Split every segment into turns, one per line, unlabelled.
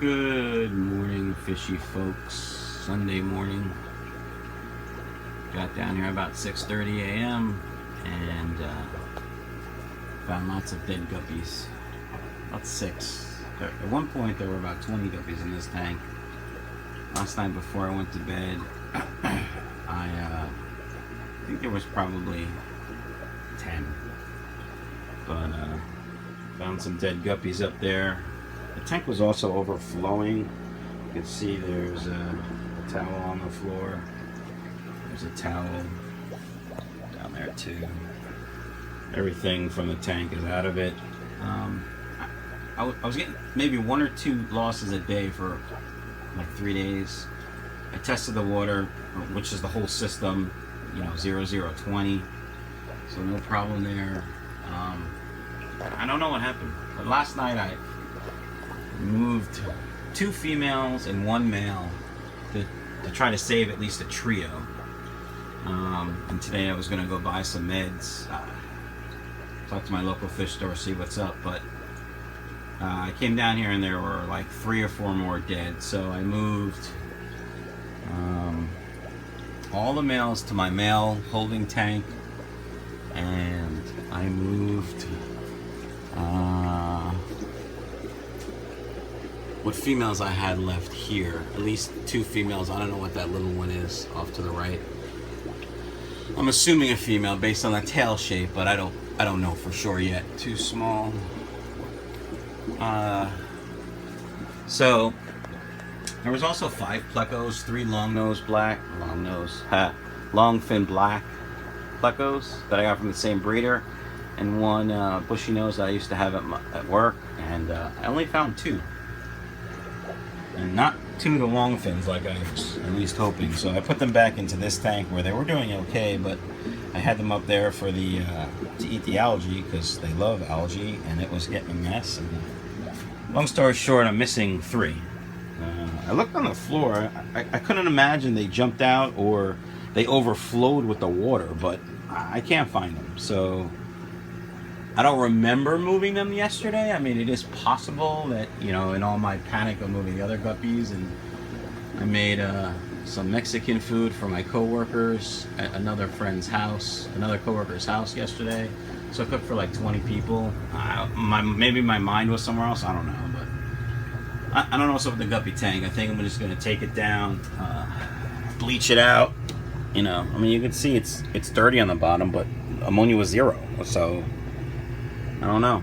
Good morning, fishy folks. Sunday morning. Got down here about 6:30 a.m. and found lots of dead guppies. About 6. At one point, there were about 20 guppies in this tank. Last night before I went to bed, I think there was probably 10. But found some dead guppies up there. The tank was also overflowing. You can see there's a towel on the floor. There's a towel down there too. Everything from the tank is out of it. I was getting maybe 1 or 2 losses a day for like 3 days. I tested the water, which is the whole system, 0020. So no problem there. I don't know what happened, but last night I moved 2 females and 1 male to try to save at least a trio. And today I was going to go buy some meds, talk to my local fish store, see what's up, but I came down here and there were like 3 or 4 more dead, so I moved all the males to my male holding tank, and I moved what females I had left here. At least 2 females. I don't know what that little one is off to the right. I'm assuming a female based on the tail shape, but I don't know for sure yet. Too small. So there was also 5 plecos, 3 long fin black plecos that I got from the same breeder, and 1 bushy nose that I used to have at work, and I only found 2. And not 2 to long fins like I was at least hoping. So I put them back into this tank where they were doing okay, but I had them up there for the to eat the algae because they love algae, and it was getting a mess. And long story short, I'm missing 3. I looked on the floor. I couldn't imagine they jumped out or they overflowed with the water, but I can't find them. So I don't remember moving them yesterday. I mean, it is possible that, in all my panic of moving the other guppies, and I made some Mexican food for my coworkers at another coworker's house yesterday. So I cooked for like 20 people. Maybe my mind was somewhere else. I don't know, but I don't know what's up with the guppy tank. I think I'm just going to take it down, bleach it out. I mean, you can see it's dirty on the bottom, but ammonia was 0, so I don't know.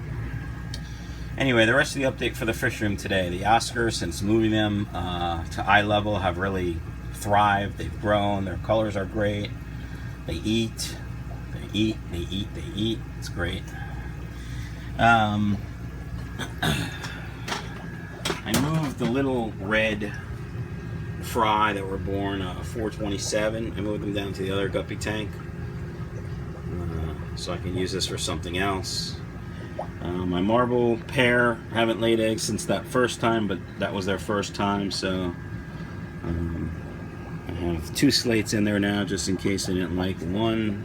Anyway, the rest of the update for the fish room today. The Oscars, since moving them to eye level, have really thrived. They've grown. Their colors are great. They eat. It's great. I moved the little red fry that were born 427. I moved them down to the other guppy tank so I can use this for something else. My marble pair haven't laid eggs since that first time, but that was their first time, so I have 2 slates in there now just in case I didn't like one.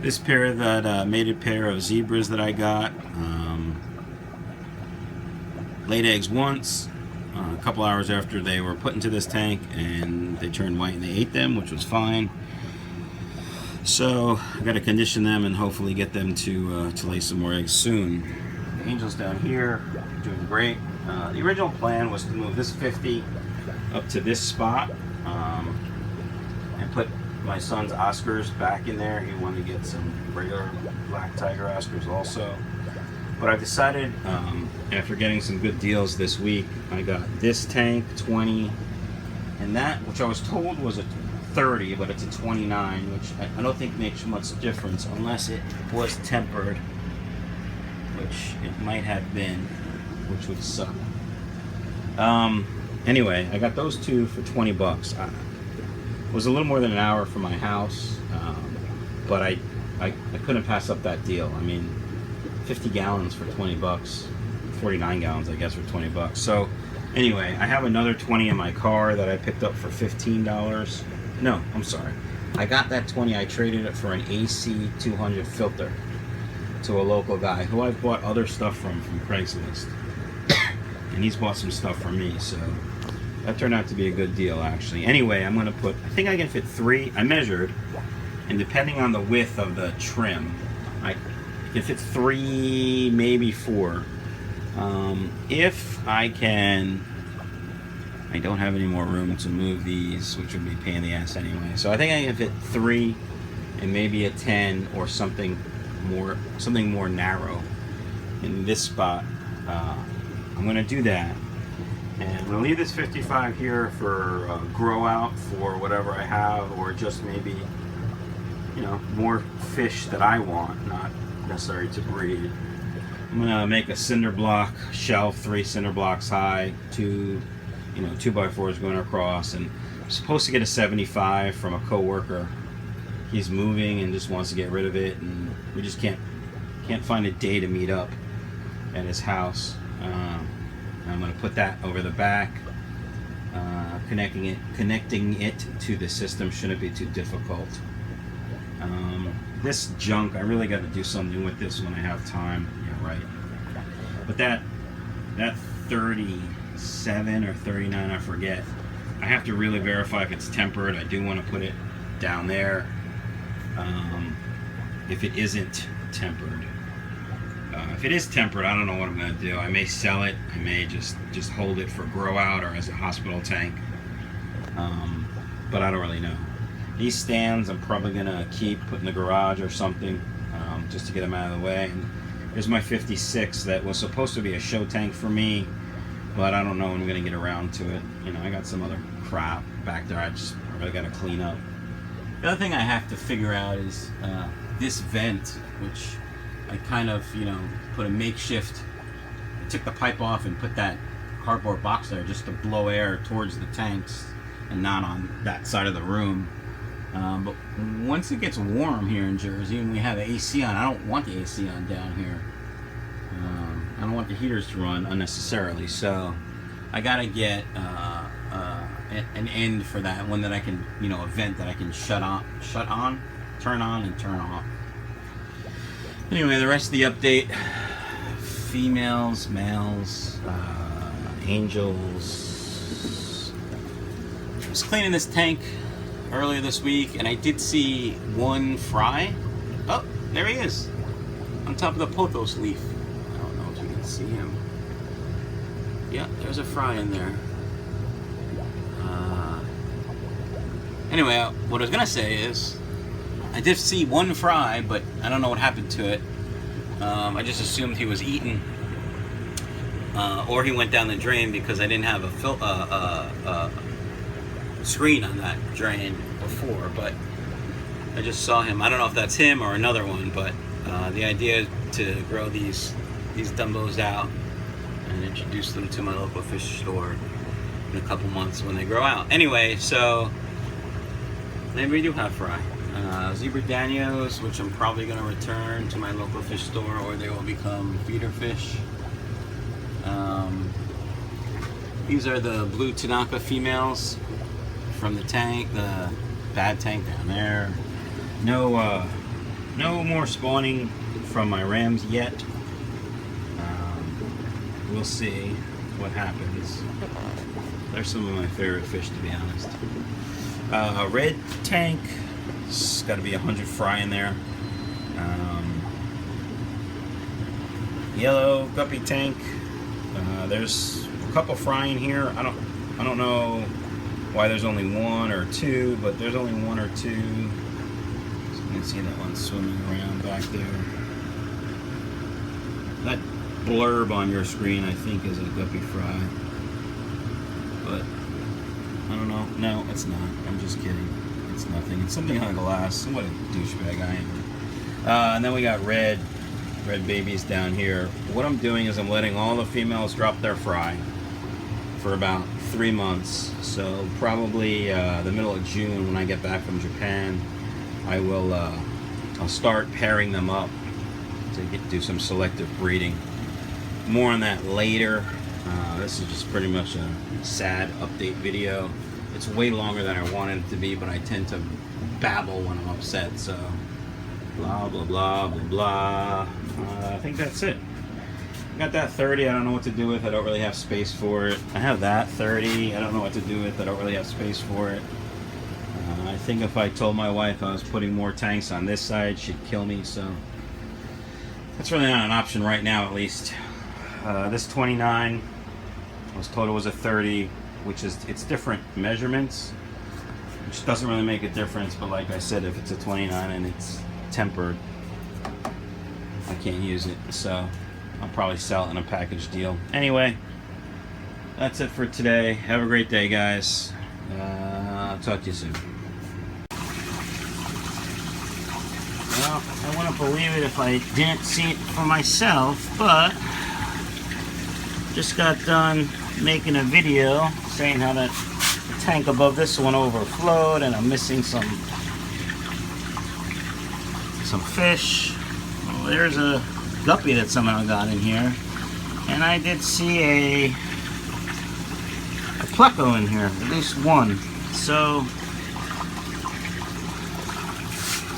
This pair, that mated pair of zebras that I got, laid eggs once a couple hours after they were put into this tank, and they turned white and they ate them, which was fine. So I got to condition them and hopefully get them to lay some more eggs soon. The angels down here are doing great. The original plan was to move this 50 up to this spot and put my son's Oscars back in there. He wanted to get some regular black tiger Oscars also. But I decided, after getting some good deals this week, I got this tank, 20, and that, which I was told was a 30, but it's a 29, which I don't think makes much difference unless it was tempered, which it might have been, which would suck. Anyway, I got those 2 for 20 bucks. It was a little more than an hour from my house, but I couldn't pass up that deal. I mean, 50 gallons for 20 bucks, 49 gallons, I guess, for 20 bucks. So anyway, I have another 20 in my car that I picked up for $15. No, I'm sorry. I got that 20, I traded it for an AC 200 filter to a local guy who I've bought other stuff from Craigslist. and he's bought some stuff for me, so that turned out to be a good deal, actually. Anyway, I'm gonna put, I think I can fit 3. I measured, and depending on the width of the trim, I can fit 3, maybe 4. If I can, I don't have any more room to move these, which would be a pain in the ass anyway. So I think I can fit 3 and maybe a 10 or something more narrow in this spot. I'm gonna do that. And I'm gonna leave this 55 here for grow out for whatever I have, or just maybe, you know, more fish that I want, not necessary to breed. I'm gonna make a cinder block shelf, 3 cinder blocks high, 2 2x4s going across, and I'm supposed to get a 75 from a coworker. He's moving and just wants to get rid of it, and we just can't find a day to meet up at his house. I'm gonna put that over the back. Connecting it to the system shouldn't be too difficult. This junk, I really got to do something with this when I have time. Yeah, right. But that 37 or 39, I forget. I have to really verify if it's tempered. I do want to put it down there. If it isn't tempered, if it is tempered, I don't know what I'm going to do. I may sell it. I may just hold it for grow out or as a hospital tank. But I don't really know. These stands I'm probably going to keep, put in the garage or something, just to get them out of the way. And here's my 56 that was supposed to be a show tank for me, but I don't know when I'm going to get around to it. You know, I got some other crap back there I really got to clean up. The other thing I have to figure out is this vent, which I kind of, put a makeshift, I took the pipe off and put that cardboard box there just to blow air towards the tanks and not on that side of the room. But once it gets warm here in Jersey and we have AC on, I don't want the AC on down here. I don't want the heaters to run unnecessarily, so I gotta get an end for that one that I can, a vent that I can shut on, turn on, and turn off. Anyway, the rest of the update: females, males, angels. I was cleaning this tank earlier this week, and I did see one fry. Oh, there he is, on top of the pothos leaf. I don't know if you can see him. Yeah, there's a fry in there. Anyway, what I was gonna say is, I did see one fry, but I don't know what happened to it. I just assumed he was eaten, or he went down the drain because I didn't have a screen on that drain before, but I just saw him. I don't know if that's him or another one, but the idea is to grow these dumbos out and introduce them to my local fish store in a couple months when they grow out. Anyway, so maybe we do have fry. Zebra Danios, which I'm probably going to return to my local fish store, or they will become feeder fish. These are the blue Tanaka females from the tank, the bad tank down there. No more spawning from my rams yet. We'll see what happens. They're some of my favorite fish, to be honest. Red tank, it's got to be 100 fry in there. Yellow guppy tank. There's a couple fry in here. I don't know why there's only 1 or 2, but there's only 1 or 2. So you can see that one swimming around back there. That blurb on your screen, I think, is a guppy fry, but I don't know. No, it's not. I'm just kidding. It's nothing. It's something on glass. What a douchebag I am. And then we got red babies down here. What I'm doing is I'm letting all the females drop their fry for about 3 months. So probably the middle of June, when I get back from Japan, I will I'll start pairing them up to do some selective breeding. More on that later. This is just pretty much a sad update video. It's way longer than I wanted it to be, but I tend to babble when I'm upset, so blah blah blah blah blah. I think that's it. I got that 30, I don't know what to do with. I don't really have space for it. I have that 30, I don't know what to do with. I don't really have space for it. I think if I told my wife I was putting more tanks on this side, she'd kill me, so that's really not an option right now, at least. This 29, I was told it was a 30, which is, it's different measurements, which doesn't really make a difference, but like I said, if it's a 29 and it's tempered, I can't use it, so I'll probably sell it in a package deal. Anyway, that's it for today. Have a great day, guys. I'll talk to you soon. Well, I wouldn't believe it if I didn't see it for myself, but just got done making a video saying how that tank above this one overflowed and I'm missing some fish. Well, there's a guppy that somehow got in here, and I did see a pleco in here, at least one. So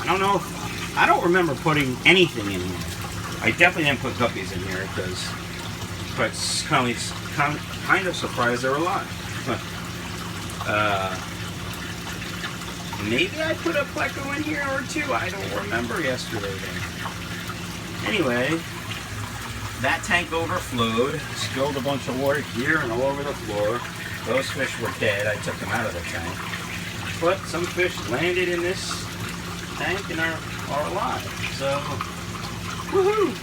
I don't remember putting anything in here. I definitely didn't put guppies in here because it's kind of surprised there were a lot. Maybe I put a pleco in here or two. I don't remember yesterday. Anyway, that tank overflowed, spilled a bunch of water here and all over the floor. Those fish were dead. I took them out of the tank. But some fish landed in this tank and are alive. So, woohoo!